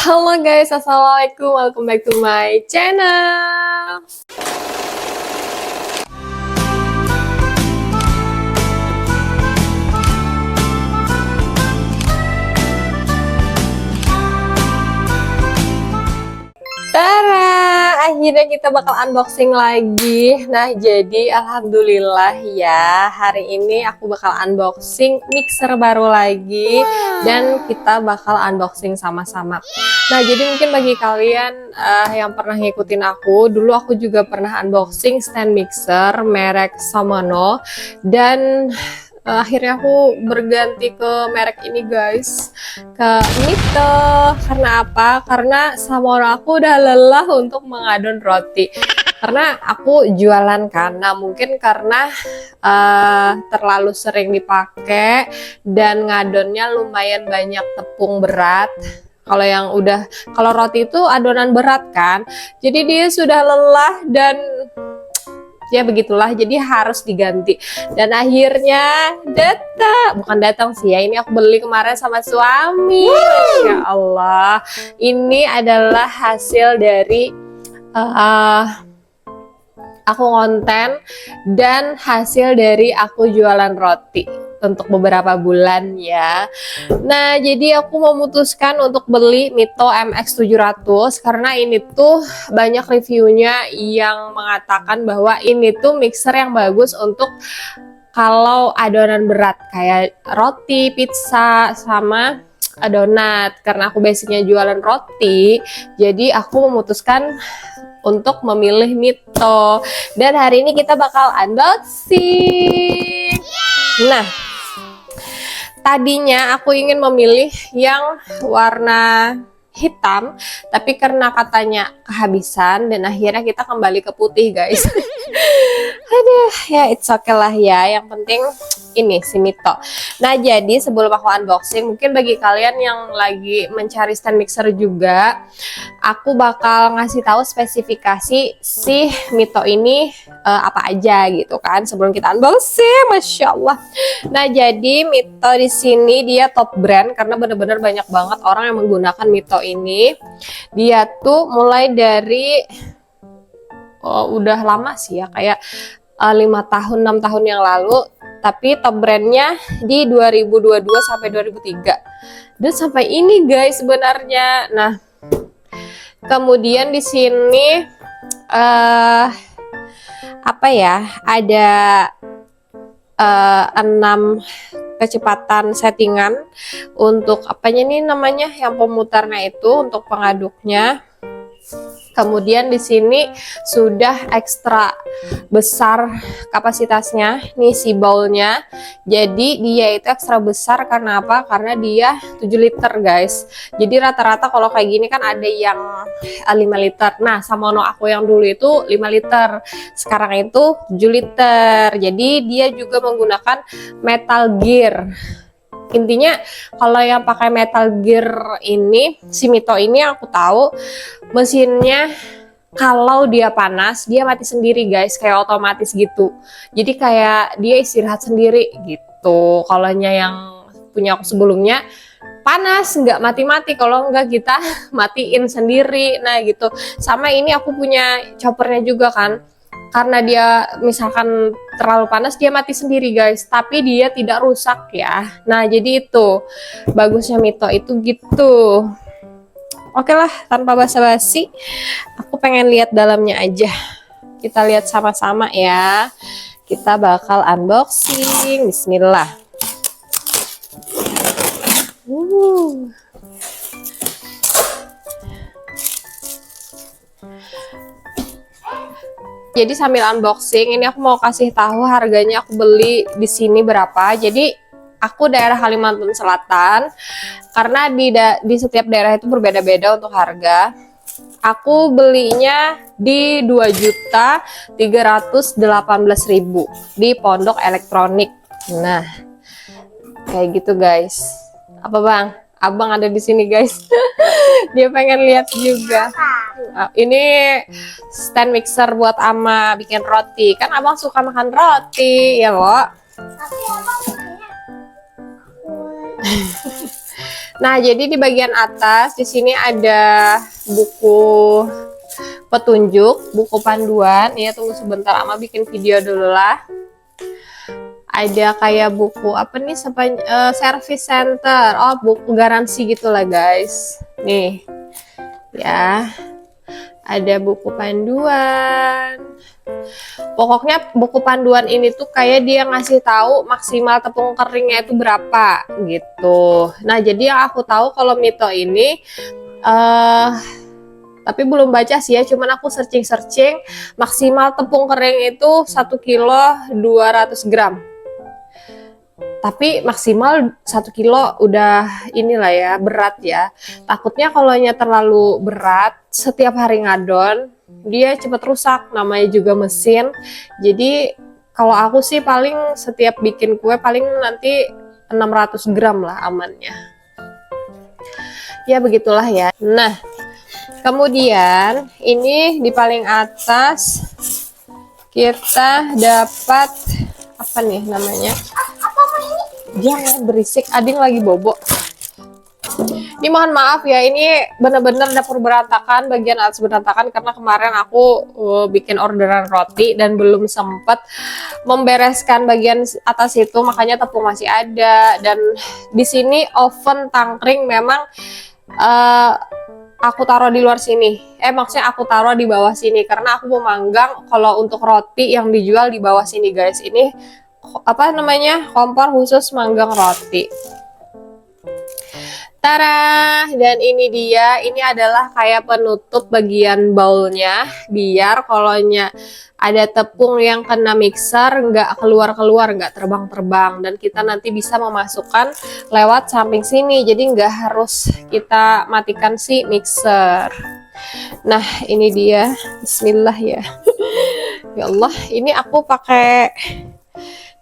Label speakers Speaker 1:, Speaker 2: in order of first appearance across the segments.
Speaker 1: Halo guys, assalamualaikum, welcome back to my channel. Tara, akhirnya kita bakal unboxing lagi. Nah, jadi alhamdulillah ya, hari ini aku bakal unboxing mixer baru lagi. Dan kita bakal unboxing sama-sama. Nah, jadi mungkin bagi kalian yang pernah ngikutin aku, dulu aku juga pernah unboxing stand mixer merek Shimano. Dan akhirnya aku berganti ke merek ini guys, ke Mito. Karena apa? Karena Shimano aku udah lelah untuk mengadon roti. Karena aku jualan kan, nah mungkin karena terlalu sering dipakai dan ngadonnya lumayan banyak tepung berat. Kalau roti itu adonan berat kan, jadi dia sudah lelah dan ya begitulah, jadi harus diganti. Dan akhirnya bukan datang sih ya, ini aku beli kemarin sama suami. Masya Allah, ini adalah hasil dari aku konten dan hasil dari aku jualan roti untuk beberapa bulan ya. Nah, jadi aku memutuskan untuk beli Mito MX700 karena ini tuh banyak reviewnya yang mengatakan bahwa ini tuh mixer yang bagus untuk kalau adonan berat kayak roti, pizza, sama donat. Karena aku basicnya jualan roti, jadi aku memutuskan untuk memilih Mito. Dan hari ini kita bakal unboxing. Nah, tadinya aku ingin memilih yang warna hitam, tapi karena katanya kehabisan dan akhirnya kita kembali ke putih guys. Aduh, ya it's okay lah ya, yang penting ini si Mito. Nah, jadi sebelum aku unboxing, mungkin bagi kalian yang lagi mencari stand mixer juga, aku bakal ngasih tahu spesifikasi si Mito ini apa aja gitu kan sebelum kita unboxing. Masya Allah. Nah, jadi Mito di sini dia top brand karena bener-bener banyak banget orang yang menggunakan Mito ini. Dia tuh mulai dari udah lama sih ya, kayak 5 tahun 6 tahun yang lalu, tapi top brandnya di 2022 sampai 2003 dan sampai ini guys sebenarnya. Nah, kemudian di sini apa ya, ada 6 kecepatan settingan untuk apanya nih namanya, yang pemutarnya itu untuk pengaduknya. Kemudian di sini sudah ekstra besar kapasitasnya nih si bowlnya. Jadi dia itu ekstra besar karena apa? Karena dia 7 liter guys. Jadi rata-rata kalau kayak gini kan ada yang 5 liter. Nah, Shimano aku yang dulu itu 5 liter. Sekarang itu 7 liter. Jadi dia juga menggunakan metal gear. Intinya kalau yang pakai metal gear ini, si Mito ini aku tahu mesinnya kalau dia panas dia mati sendiri guys, kayak otomatis gitu. Jadi kayak dia istirahat sendiri gitu. Kalau yang punya aku sebelumnya panas nggak mati-mati, kalau nggak kita matiin sendiri. Nah gitu. Sama ini aku punya choppernya juga kan. Karena dia misalkan terlalu panas dia mati sendiri guys, tapi dia tidak rusak ya. Nah, jadi itu bagusnya Mito itu gitu. Oke lah, tanpa basa-basi, aku pengen lihat dalamnya aja. Kita lihat sama-sama ya. Kita bakal unboxing. Bismillah. Jadi sambil unboxing ini aku mau kasih tahu harganya. Aku beli di sini berapa. Jadi aku daerah Kalimantan Selatan, karena di setiap daerah itu berbeda-beda untuk harga. Aku belinya di 2.318.000 di Pondok Elektronik. Nah, kayak gitu guys. Apa bang? Abang ada di sini guys. Dia pengen lihat juga. Ini stand mixer buat Ama bikin roti. Kan abang suka makan roti ya, Wo?
Speaker 2: Tapi abang
Speaker 1: Nah, jadi di bagian atas di sini ada buku petunjuk, buku panduan. Ya, tunggu sebentar, Ama bikin video dulu lah. Ada kayak buku apa nih, service center. Oh, buku garansi gitulah guys. Nih. Ya. Ada buku panduan. Pokoknya buku panduan ini tuh kayak dia ngasih tahu maksimal tepung keringnya itu berapa gitu. Nah, jadi yang aku tahu kalau Mito ini tapi belum baca sih ya, cuman aku searching maksimal tepung kering itu 1 kilo 200 gram. Tapi maksimal 1 kilo udah inilah ya, berat ya. Takutnya kalau terlalu berat, setiap hari ngadon, dia cepet rusak, namanya juga mesin. Jadi kalau aku sih paling setiap bikin kue paling nanti 600 gram lah amannya. Ya begitulah ya. Nah, kemudian ini di paling atas kita dapat apa nih namanya? Jangan berisik, Ading lagi bobo. Ini mohon maaf ya, ini bener-bener dapur berantakan, bagian atas berantakan karena kemarin aku bikin orderan roti dan belum sempat membereskan bagian atas itu, makanya tepung masih ada. Dan di sini oven tangkring memang aku taruh di luar sini. Maksudnya aku taruh di bawah sini karena aku mau manggang. Kalau untuk roti yang dijual di bawah sini guys, ini apa namanya, kompor khusus manggang roti. Tara, dan ini dia, ini adalah kayak penutup bagian bowl-nya biar kalau ada tepung yang kena mixer nggak keluar-keluar, nggak terbang-terbang, dan kita nanti bisa memasukkan lewat samping sini, jadi nggak harus kita matikan si mixer. Nah, ini dia, bismillah ya. Ya Allah, ini aku pakai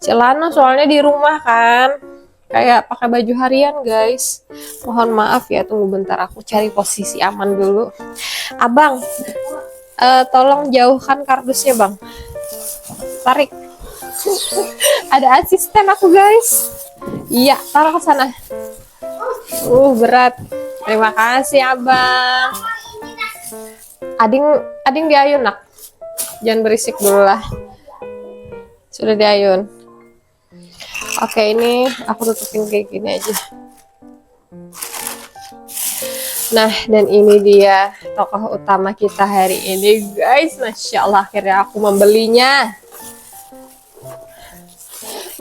Speaker 1: celana soalnya di rumah kan, kayak pakai baju harian guys. Mohon maaf ya, tunggu bentar aku cari posisi aman dulu. Abang, tolong jauhkan kardusnya bang, tarik. Ada asisten aku guys. Iya, taruh ke sana. Berat. Terima kasih abang. Ading diayun nak, jangan berisik dulu lah. Sudah diayun. Oke, ini aku tutupin kayak gini aja. Nah, dan ini dia tokoh utama kita hari ini guys. Masya Allah, akhirnya aku membelinya.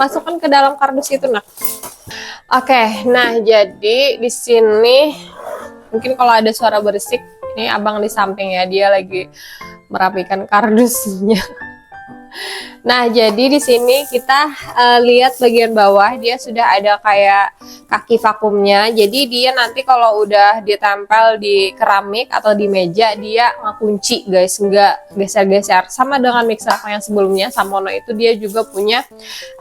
Speaker 1: Masukkan ke dalam kardus itu nak. Oke, nah jadi di sini mungkin kalau ada suara berisik, ini abang di samping ya, dia lagi merapikan kardusnya. Nah, jadi di sini kita lihat bagian bawah dia sudah ada kayak kaki vakumnya. Jadi dia nanti kalau udah ditempel di keramik atau di meja dia ngekunci guys, nggak geser-geser. Sama dengan mixer yang sebelumnya, Samono itu dia juga punya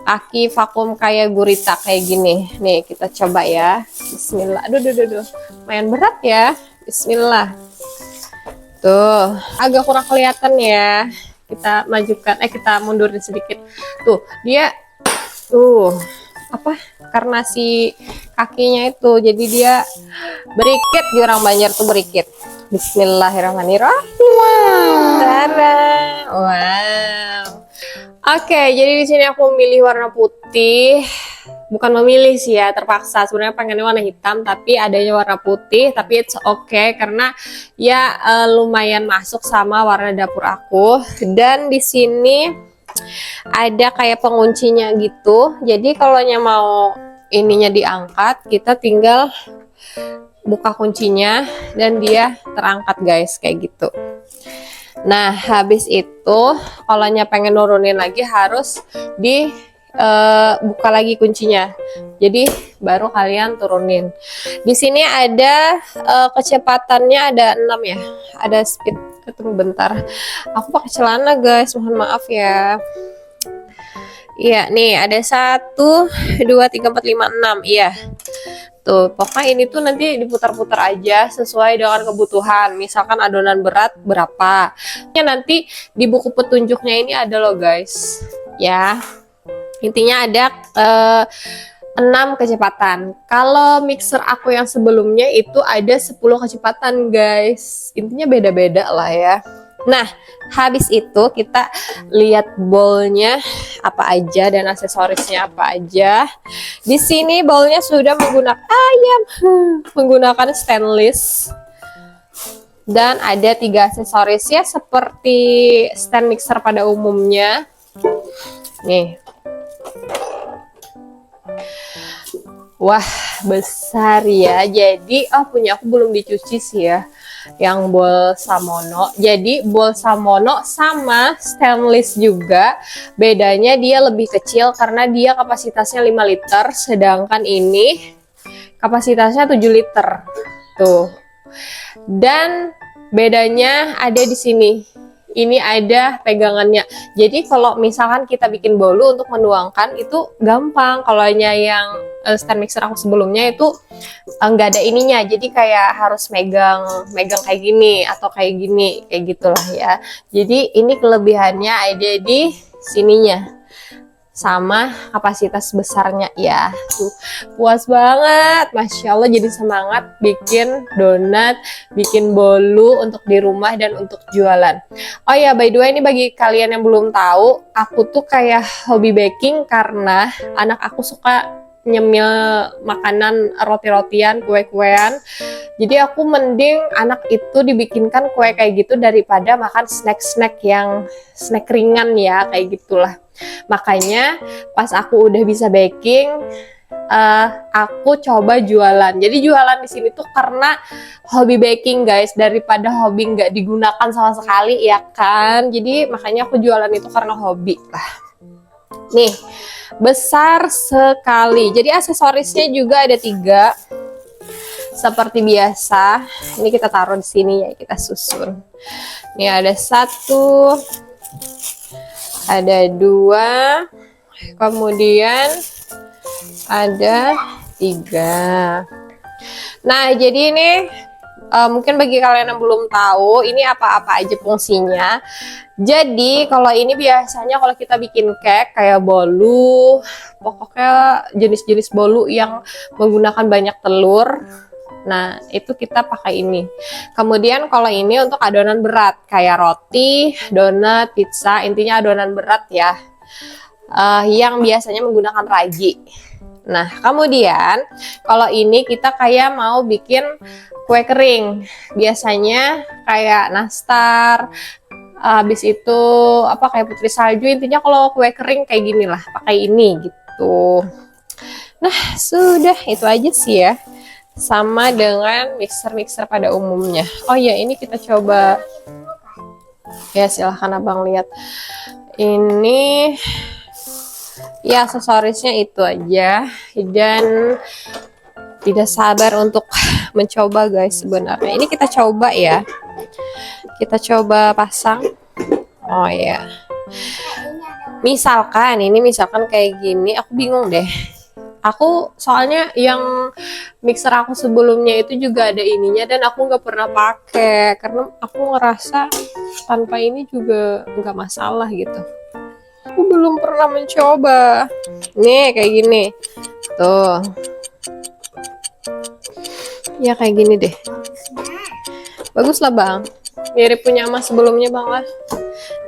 Speaker 1: kaki vakum kayak gurita kayak gini. Nih kita coba ya. Bismillah. Aduh. Lumayan berat ya. Bismillah. Tuh, agak kurang kelihatan ya. Kita majukan, kita mundurin sedikit. Tuh, dia apa? Karena si kakinya itu jadi dia berikit, di orang Banjar tuh berikit. Bismillahirrahmanirrahim. Wow. Oke, jadi di sini aku memilih warna putih. Bukan memilih sih ya, terpaksa. Sebenarnya pengennya warna hitam, tapi adanya warna putih. Tapi it's okay karena ya lumayan masuk sama warna dapur aku. Dan di sini ada kayak penguncinya gitu. Jadi kalau mau ininya diangkat, kita tinggal buka kuncinya dan dia terangkat guys, kayak gitu. Nah, habis itu kalau pengen nurunin lagi harus buka lagi kuncinya. Jadi baru kalian turunin. Di sini ada kecepatannya ada 6 ya. Ada speed. Tunggu bentar. Aku pakai celana guys, mohon maaf ya. Iya, nih ada 1 2 3 4 5 6. Iya. Tuh, pokoknya ini tuh nanti diputar-putar aja sesuai dengan kebutuhan. Misalkan adonan berat berapa. Nanti di buku petunjuknya ini ada loh guys. Ya. Intinya ada 6 kecepatan. Kalau mixer aku yang sebelumnya itu ada 10 kecepatan guys. Intinya beda-beda lah ya. Nah, habis itu kita lihat bowlnya apa aja dan aksesorisnya apa aja. Di sini bowlnya sudah menggunakan stainless. Dan ada 3 aksesorisnya seperti stand mixer pada umumnya. Nih. Wah, besar ya. Jadi, punya aku belum dicuci sih ya. Yang bowl Samono. Jadi, bowl Samono sama stainless juga. Bedanya dia lebih kecil karena dia kapasitasnya 5 liter. Sedangkan ini kapasitasnya 7 liter. Tuh. Dan bedanya ada di sini. Ini ada pegangannya. Jadi kalau misalkan kita bikin bolu untuk menuangkan itu gampang. Kalau yang stand mixer aku sebelumnya itu nggak ada ininya. Jadi kayak harus megang kayak gini atau kayak gini, kayak gitulah ya. Jadi ini kelebihannya ada di sininya. Sama kapasitas besarnya ya. Tuh, puas banget, Masya Allah, jadi semangat bikin donat, bikin bolu untuk di rumah dan untuk jualan. Oh ya, by the way, ini bagi kalian yang belum tahu, aku tuh kayak hobi baking karena anak aku suka nyemil makanan, roti-rotian, kue-kuean. Jadi aku mending anak itu dibikinkan kue kayak gitu daripada makan snack-snack yang snack ringan ya, kayak gitulah. Makanya pas aku udah bisa baking, aku coba jualan. Jadi jualan di sini tuh karena hobi baking guys, daripada hobi nggak digunakan sama sekali ya kan. Jadi makanya aku jualan itu karena hobi lah. Nih, besar sekali. Jadi aksesorisnya juga ada 3. Seperti biasa, ini kita taruh di sini ya, kita susun. Ini ada 1, ada 2, kemudian ada 3. Nah, jadi ini mungkin bagi kalian yang belum tahu, ini apa-apa aja fungsinya. Jadi, kalau ini biasanya kalau kita bikin cake kayak bolu, pokoknya jenis-jenis bolu yang menggunakan banyak telur. Nah, itu kita pakai ini. Kemudian kalau ini untuk adonan berat, kayak roti, donat, pizza, intinya adonan berat ya. Yang biasanya menggunakan ragi. Nah, kemudian kalau ini kita kayak mau bikin kue kering. Biasanya kayak nastar, habis itu kayak putri salju. Intinya kalau kue kering kayak gini lah, pakai ini gitu. Nah, sudah itu aja sih ya. Sama dengan mixer-mixer pada umumnya. Oh ya, ini kita coba. Ya, silahkan abang lihat. Ini ya aksesorisnya itu aja. Dan tidak sabar untuk mencoba guys sebenarnya. Ini kita coba ya. Kita coba pasang. Oh ya. Misalkan kayak gini, aku bingung deh. Aku soalnya yang mixer aku sebelumnya itu juga ada ininya dan aku nggak pernah pakai karena aku ngerasa tanpa ini juga nggak masalah gitu. Aku belum pernah mencoba. Nih kayak gini, tuh. Ya kayak gini deh. Bagus lah bang. Mirip punya emas sebelumnya bang lah.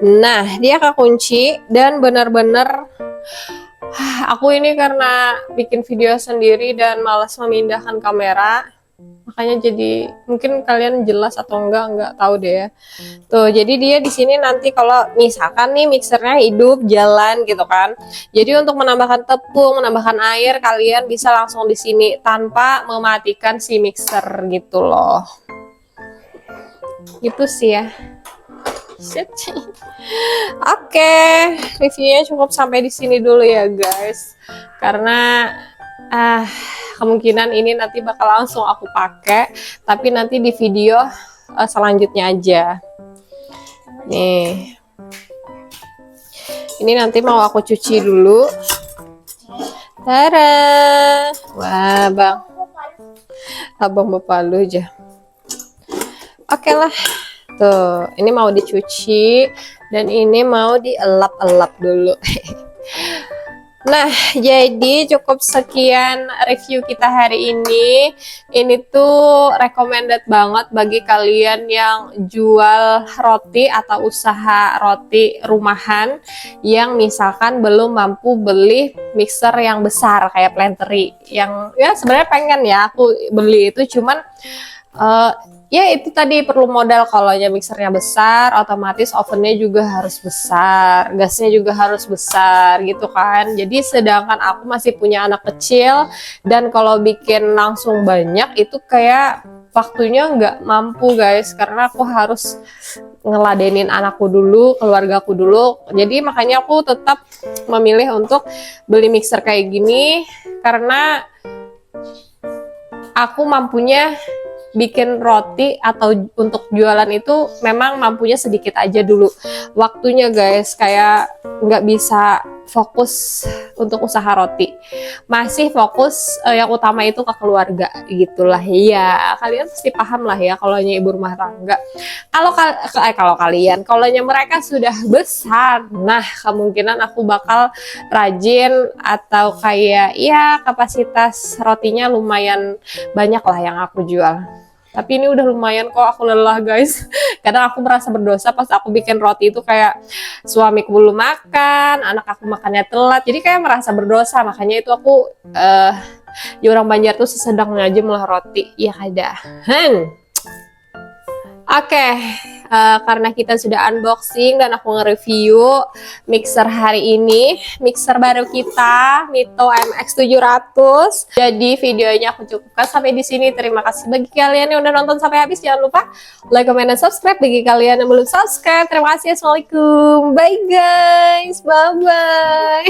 Speaker 1: Nah dia kekunci dan benar-benar. Aku ini karena bikin video sendiri dan malas memindahkan kamera, makanya jadi mungkin kalian jelas atau enggak tahu deh ya. Tuh, jadi dia di sini nanti kalau misalkan nih mixernya hidup jalan gitu kan. Jadi untuk menambahkan tepung, menambahkan air, kalian bisa langsung di sini tanpa mematikan si mixer gitu loh. Gitu sih ya. Oke, reviewnya cukup sampai di sini dulu ya guys. Karena kemungkinan ini nanti bakal langsung aku pakai, tapi nanti di video selanjutnya aja. Nih. Ini nanti mau aku cuci dulu. Tada. Wah, Bang. Abang bapak lu aja. Oke lah. Tuh, ini mau dicuci dan ini mau dielap-elap dulu. Nah, jadi cukup sekian review kita hari ini. Ini tuh recommended banget bagi kalian yang jual roti atau usaha roti rumahan yang misalkan belum mampu beli mixer yang besar kayak Plentery. Yang ya sebenarnya pengen ya aku beli itu, cuman ya itu tadi perlu modal. Kalau mixernya besar, otomatis ovennya juga harus besar, gasnya juga harus besar gitu kan. Jadi sedangkan aku masih punya anak kecil, dan kalau bikin langsung banyak itu kayak waktunya nggak mampu guys, karena aku harus ngeladenin anakku dulu, keluargaku dulu. Jadi makanya aku tetap memilih untuk beli mixer kayak gini, karena aku mampunya bikin roti atau untuk jualan itu memang mampunya sedikit aja dulu waktunya guys, kayak nggak bisa fokus untuk usaha roti, masih fokus yang utama itu ke keluarga gitulah ya. Kalian pasti paham lah ya kalau ibu rumah tangga. Kalau kalian, kalau mereka sudah besar, nah kemungkinan aku bakal rajin, atau kayak ya kapasitas rotinya lumayan banyak lah yang aku jual. Tapi ini udah lumayan kok, aku lelah guys. Kadang aku merasa berdosa pas aku bikin roti itu, kayak suamiku belum makan, anak aku makannya telat, jadi kayak merasa berdosa. Makanya itu aku di orang Banjar tuh sesedang aja melah roti ya ada. Oke, karena kita sudah unboxing dan aku nge-review mixer hari ini, mixer baru kita, Mito MX700. Jadi videonya aku cukupkan sampai di sini. Terima kasih bagi kalian yang udah nonton sampai habis. Jangan lupa like, comment, dan subscribe bagi kalian yang belum subscribe. Terima kasih. Assalamualaikum. Bye guys. Bye-bye.